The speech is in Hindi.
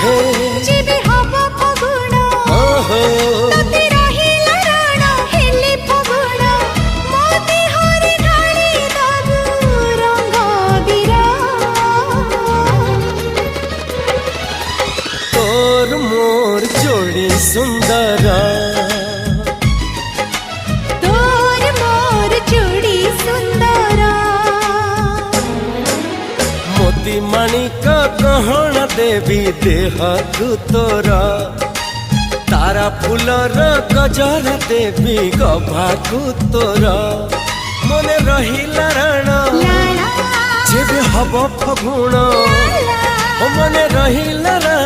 हे जेबे हब फगुण ओहो तते रहिला राण हेले फगुण मोती हरि ढाली दबु रंग बिरा तोर मोर जोड़ी सुंदर तोर मोर जोड़ी सुंदर मोती माणिक गहण देवी देह तोर तारा फूलर गजर देवी गभाकु तोर मने रहिला राण लाला जेबे हब फगुण लाला मने रहिला राण।